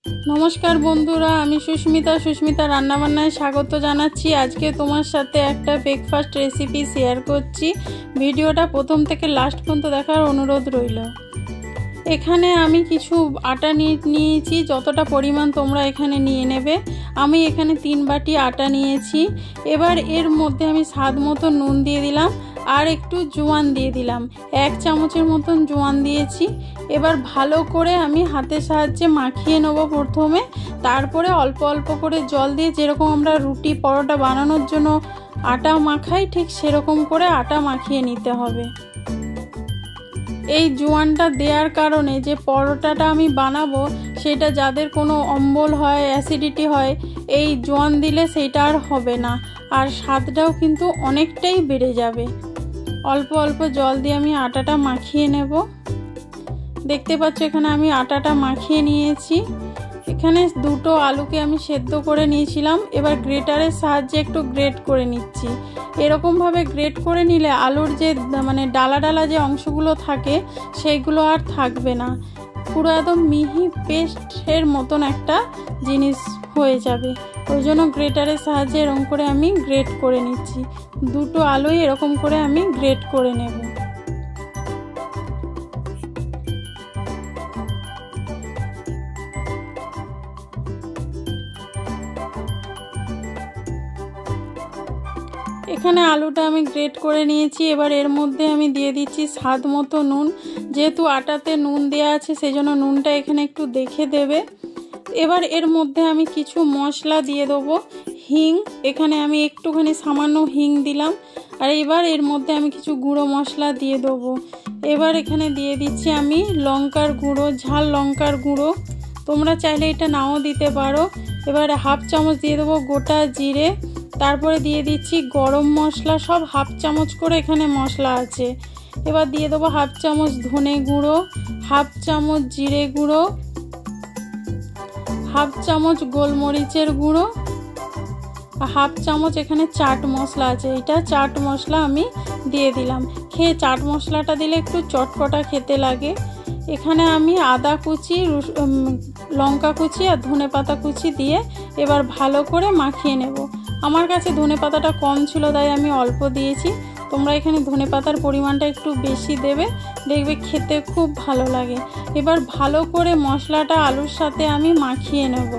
नमस्कार बंधुरा आमी सुष्मिता रान्नाबान्नाय स्वागत जानाच्छि। आज के तुम्हार साथे एकटा ब्रेकफास्ट रेसिपि शेयर करछि। भिडियोटा प्रथम थेके लास्ट पर्यन्त देखार अनुरोध रइल। एखाने आमी किछु आटा निয়েছি, যতটা পরিমাণ তোমরা এখানে নিয়ে নেবে। আমি এখানে 3 বাটি আটা নিয়েছি। এবার এর মধ্যে আমি স্বাদ মতো নুন দিয়ে দিলাম আর একটু জোয়ান দিয়ে দিলাম। 1 চামচের মতন জোয়ান দিয়েছি। এবার ভালো করে আমি হাতের সাহায্যে মাখিয়ে নেব প্রথমে, তারপরে অল্প অল্প করে জল দিয়ে যেরকম আমরা রুটি পরোটা বানানোর জন্য আটা মাখাই ঠিক সেরকম করে আটা মাখিয়ে নিতে হবে। এই জোয়ানটা দেওয়ার কারণে যে পরোটাটা আমি বানাবো সেটা যাদের কোনো অম্বল হয়, অ্যাসিডিটি হয়, এই জোয়ান দিলে সেটা আর হবে না, আর স্বাদটাও কিন্তু অনেকটাই বেড়ে যাবে। অল্প অল্প জল দিয়ে আমি আটাটা মাখিয়ে নেব। দেখতে পাচ্ছ এখানে আমি আটাটা মাখিয়ে নিয়েছি। এখানে দুটো আলুকে আমি সেদ্ধ করে নিয়েছিলাম। এবার গ্রেটারের সাহায্যে একটু গ্রেট করে নিচ্ছি। এরকম ভাবে গ্রেট করে নিলে আলুর যে ডালা ডালা যে অংশগুলো থাকে সেইগুলো আর থাকবে না, পুরো একদম মিহি পেস্টের মতন একটা জিনিস হয়ে যাবে। ওই জন্য গ্রেটারের সাহায্যে এরকম করে আমি গ্রেট করে নিচ্ছি। দুটো আলুই এরকম করে আমি গ্রেট করে নেব। এখানে আলুটা আমি গ্রেট করে নিয়েছি। এবার এর মধ্যে আমি দিয়ে দিচ্ছি স্বাদ মতো নুন। যেহেতু আটাতে নুন দেওয়া আছে সেই জন্য নুনটা এখানে একটু দেখে দেবে। এবার এর মধ্যে আমি কিছু মশলা দিয়ে দেবো। হিং, এখানে আমি একটুখানি সামান্য হিং দিলাম। আর এবার এর মধ্যে আমি কিছু গুঁড়ো মশলা দিয়ে দেবো। এবার এখানে দিয়ে দিচ্ছি আমি লঙ্কার গুঁড়ো, ঝাল লঙ্কার গুঁড়ো, তোমরা চাইলে এটা নাও দিতে পারো। এবার 1/2 চামচ দিয়ে দেবো গোটা জিরে। তারপরে দিয়ে দিচ্ছি গরম মশলা, সব 1/2 চামচ করে এখানে মশলা আছে। এবার দিয়ে দেবো 1/2 চামচ ধনে গুঁড়ো, 1/2 চামচ জিরে গুঁড়ো, 1/2 চামচ গোলমরিচের গুঁড়ো, আর 1/2 চামচ এখানে চাট মশলা আছে। এটা চাট মশলা আমি দিয়ে দিলাম। খেয়ে চাট মশলাটা দিলে একটু চটপটা খেতে লাগে। এখানে আমি আদা কুচি, লঙ্কা কুচি আর ধনে পাতা কুচি দিয়ে এবার ভালো করে মাখিয়ে নেব। আমার কাছে ধনে পাতাটা কম ছিল তাই আমি অল্প দিয়েছি। তোমরা এখানে ধনে পাতার পরিমাণটা একটু বেশি দেবে, দেখবে খেতে খুব ভালো লাগে। এবার ভালো করে মশলাটা আলুর সাথে আমি মাখিয়ে নেব।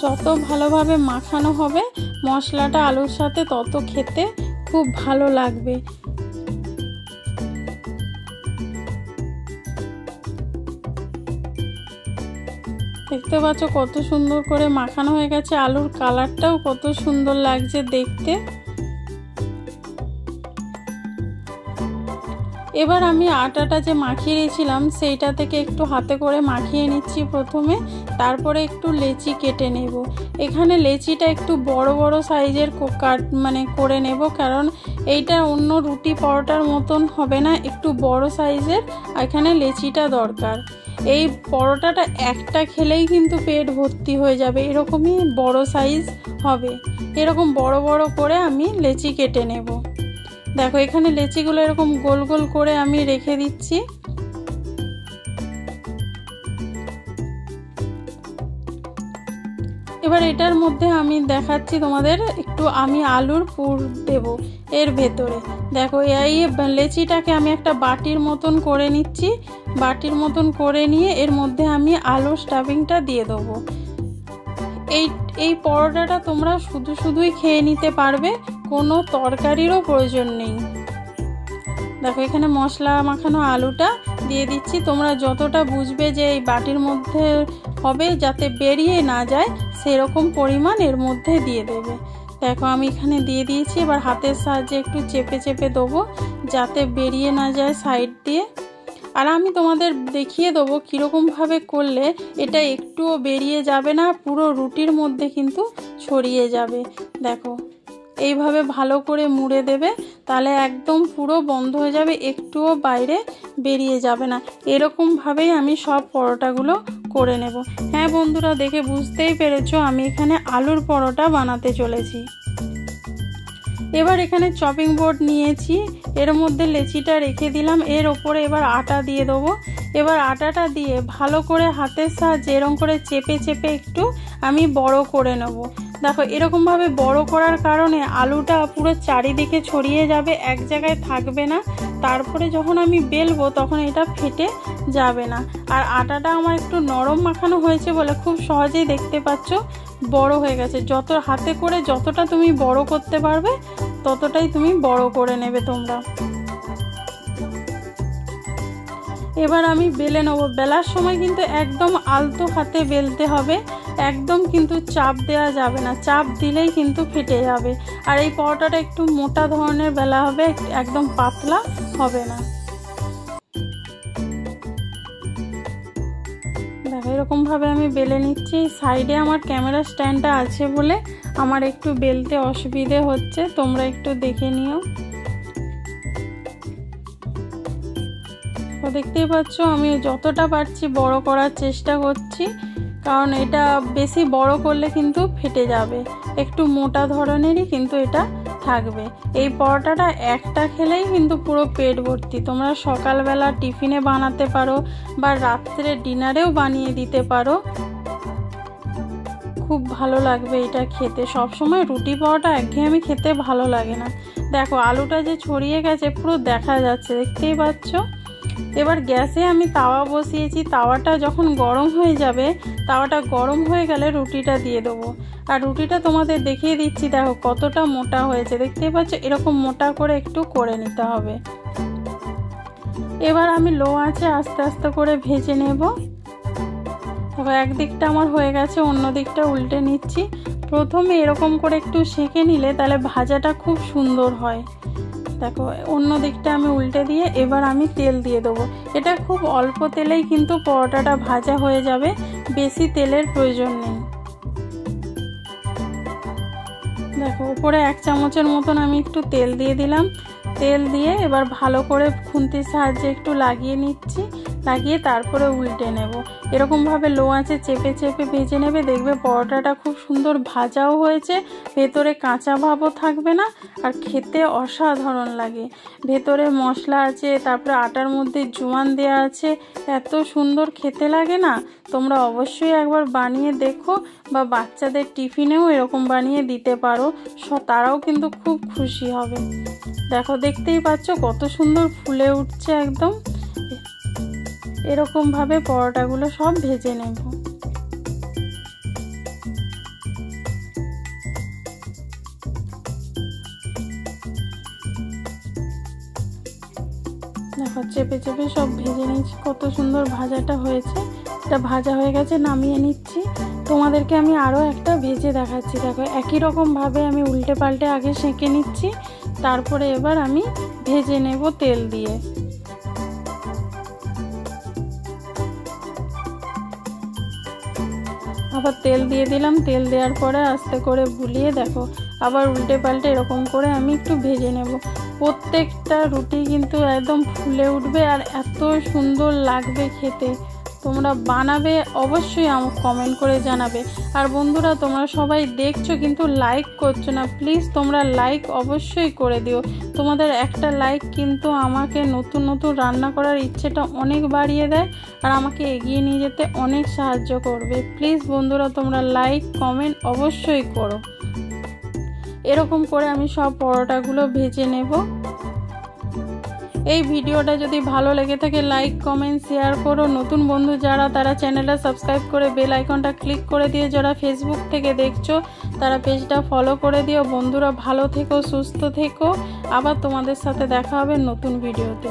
যত ভালোভাবে মাখানো হবে মশলাটা আলুর সাথে তত খেতে খুব ভালো লাগবে। দেখতে পাচ্ছ কত সুন্দর করে মাখানো হয়ে গেছে। আলুর কালারটাও কত সুন্দর লাগছে দেখতে। এবার আমি আটাটা যে মাখিয়ে রেখেছিলাম সেইটা থেকে একটু হাতে করে মাখিয়ে নিচ্ছি প্রথমে, তারপরে একটু লেচি কেটে নেব। এখানে লেচিটা একটু বড় বড় সাইজের করে নেব, কারণ এইটা অন্য রুটি পরোটার মতন হবে না, একটু বড় সাইজের এখানে লেচিটা দরকার। এই পরোটাটা একটা খেলেই কিন্তু পেট ভর্তি হয়ে যাবে, এরকমই বড় সাইজ হবে। এরকম বড় বড় করে আমি লেচি কেটে নেব। দেখো এখানে লেচিগুলো এরকম গোল গোল করে আমি রেখে দিচ্ছি। এবার এটার মধ্যে আমি দেখাচ্ছি তোমাদের, একটু আমি আলুর পুর দেব এর ভেতরে। দেখো এই লেচিটাকে আমি একটা বাটির মতন করে নিচ্ছি। বাটির মতন করে নিয়ে এর মধ্যে আমি আলুর স্টাফিংটা দিয়ে দেবো। এই পরোটাটা তোমরা শুধুই খেয়ে নিতে পারবে, কোনো তরকারিরও প্রয়োজন নেই। দেখো এখানে মশলা মাখানো আলুটা দিয়ে দিচ্ছি। তোমরা যতটা বুঝবে যে এই বাটির মধ্যে হবে যাতে বেরিয়ে না যায় সেরকম পরিমাণ এর মধ্যে দিয়ে দেবে। দেখো আমি এখানে দিয়ে দিয়েছি। এবার হাতের সাহায্যে একটু চেপে চেপে দেবো যাতে বেরিয়ে না যায় সাইড দিয়ে। আর আমি তোমাদের দেখিয়ে দেবো কীরকমভাবে করলে এটা একটুও বেরিয়ে যাবে না, পুরো রুটির মধ্যে কিন্তু ছড়িয়ে যাবে। দেখো এইভাবে ভালো করে মুড়ে দেবে, তাহলে একদম পুরো বন্ধ হয়ে যাবে, একটুও বাইরে বেরিয়ে যাবে না। এরকমভাবেই আমি সব পরোটাগুলো করে নেব। হ্যাঁ বন্ধুরা, দেখে বুঝতেই পেরেছো আমি এখানে আলুর পরোটা বানাতে চলেছি। এবার এখানে চপিং বোর্ড নিয়েছি, এর মধ্যে লেচিটা রেখে দিলাম, এর ওপরে এবার আটা দিয়ে দেবো। এবার আটাটা দিয়ে ভালো করে হাতের সাহায্যে এরকম করে চেপে চেপে একটু আমি বড় করে নেব। দেখো এরকমভাবে বড় করার কারণে আলুটা পুরো চারিদিকে ছড়িয়ে যাবে, এক জায়গায় থাকবে না। তারপরে যখন আমি বেলবো তখন এটা ফেটে যাবে না। আর আটাটা আমার একটু নরম মাখানো হয়েছে বলে খুব সহজেই দেখতে পাচ্ছ বড় হয়ে গেছে। যত হাতে করে যতটা তুমি বড় করতে পারবে ততটাই তুমি বড় করে নেবে তোমরা। এবার আমি বেলে নেবো। বেলার সময় কিন্তু একদম আলতো হাতে বেলতে হবে, একদম কিন্তু চাপ দেওয়া যাবে না, চাপ দিলেই কিন্তু ফেটে যাবে। আর এই পরোটাটা একটু মোটা ধরনের বেলা হবে, একদম পাতলা হবে না। দেখো এরকমভাবে আমি বেলে নিচ্ছি। সাইডে আমার ক্যামেরা স্ট্যান্ডটা আছে বলে আমার একটু বেলতে অসুবিধে হচ্ছে, তোমরা একটু দেখে নিও। দেখতেই পাচ্ছ আমি যতটা পারছি বড় করার চেষ্টা করছি, কারণ এটা বেশি বড় করলে কিন্তু ফেটে যাবে। একটু মোটা ধরনেরই কিন্তু এটা থাকবে। এই পরোটাটা একটা খেলেই কিন্তু পুরো পেট ভর্তি। তোমরা সকালবেলা টিফিনে বানাতে পারো বা রাত্রে ডিনারেও বানিয়ে দিতে পারো, খুব ভালো লাগবে এটা খেতে। সবসময় রুটি পরোটা একঘেয়েমি খেতে ভালো লাগে না। দেখো আলুটা যে ছড়িয়ে গেছে পুরো দেখা যাচ্ছে, দেখতেই পাচ্ছ। এবার গ্যাসে আমি তাওয়া বসিয়েছি, তাওয়াটা যখন গরম হয়ে যাবে, তাওয়াটা গরম হয়ে গেলে রুটিটা দিয়ে দেবো। আর রুটিটা তোমাদের দেখিয়ে দিচ্ছি, দেখো কতটা মোটা হয়েছে, দেখতেই পাচ্ছ। এরকম মোটা করে একটু করে নিতে হবে। এবার আমি লো আঁচে আস্তে আস্তে করে ভেজে নেব। দেখো একদিকটা আমার হয়ে গেছে, অন্য দিকটা উল্টে নিচ্ছি। প্রথমে এরকম করে একটু সেঁকে নিলে তাহলে ভাজাটা খুব সুন্দর হয়। দেখো অন্য দিকটা আমি উল্টে দিয়ে এবার আমি তেল দিয়ে দেবো। এটা খুব অল্প তেলেই কিন্তু পরোটাটা ভাজা হয়ে যাবে, বেশি তেলের প্রয়োজন নেই। দেখো উপরে 1 চামচের মতন আমি একটু তেল দিয়ে দিলাম। তেল দিয়ে এবার ভালো করে খুন্তির সাহায্যে একটু লাগিয়ে নিচ্ছি, লাগিয়ে তারপরে উল্টে নেব। এরকমভাবে লো আঁচে চেপে চেপে ভেজে নেবে, দেখবে পরোটাটা খুব সুন্দর ভাজাও হয়েছে, ভেতরে কাঁচা ভাবও থাকবে না, আর খেতে অসাধারণ লাগে। ভেতরে মশলা আছে, তারপরে আটার মধ্যে জোয়ান দেওয়া আছে, এত সুন্দর খেতে লাগে না। তোমরা অবশ্যই একবার বানিয়ে দেখো, বা বাচ্চাদের টিফিনেও এরকম বানিয়ে দিতে পারো, তারাও কিন্তু খুব খুশি হবে। দেখো দেখতেই পাচ্ছ কত সুন্দর ফুলে উঠছে একদম। এরকমভাবে পরোটাগুলো সব ভেজে নেব। দেখো চেপে চেপে সব ভেজে নিচ্ছি, কত সুন্দর ভাজাটা হয়েছে। এটা ভাজা হয়ে গেছে, নামিয়ে নিচ্ছি। তোমাদেরকে আমি আরও একটা ভেজে দেখাচ্ছি। দেখো একই রকমভাবে আমি উল্টে পাল্টে আগে সেঁকে নিচ্ছি, তারপরে এবার আমি ভেজে নেব তেল দিয়ে। আবার তেল দিয়ে দিলাম, তেল দেওয়ার পরে আস্তে করে বুলিয়ে দেখো আবার উল্টে পাল্টে এরকম করে আমি একটু ভেজে নেব। প্রত্যেকটা রুটি কিন্তু একদম ফুলে উঠবে আর এত সুন্দর লাগবে খেতে। তোমরা বানাবে অবশ্যই আমাকে কমেন্ট করে জানাবে। আর বন্ধুরা তোমরা সবাই দেখছো কিন্তু লাইক করছো না, প্লিজ তোমরা লাইক অবশ্যই করে দিও। তোমাদের একটা লাইক কিন্তু আমাকে নতুন নতুন রান্না করার ইচ্ছেটা অনেক বাড়িয়ে দেয় আর আমাকে এগিয়ে নিয়ে যেতে অনেক সাহায্য করবে। প্লিজ বন্ধুরা তোমরা লাইক কমেন্ট অবশ্যই করো। এরকম করে আমি সব পরোটাগুলো ভেজে নেব। এই ভিডিওটা যদি ভালো লেগে থাকে লাইক কমেন্ট শেয়ার করো। নতুন বন্ধু যারা তারা চ্যানেলটা সাবস্ক্রাইব করে বেল আইকনটা ক্লিক করে দিও। যারা ফেসবুক থেকে দেখছো তারা পেজটা ফলো করে দিও। বন্ধুরা ভালো থেকো, সুস্থ থেকো। আবার তোমাদের সাথে দেখা হবে নতুন ভিডিওতে।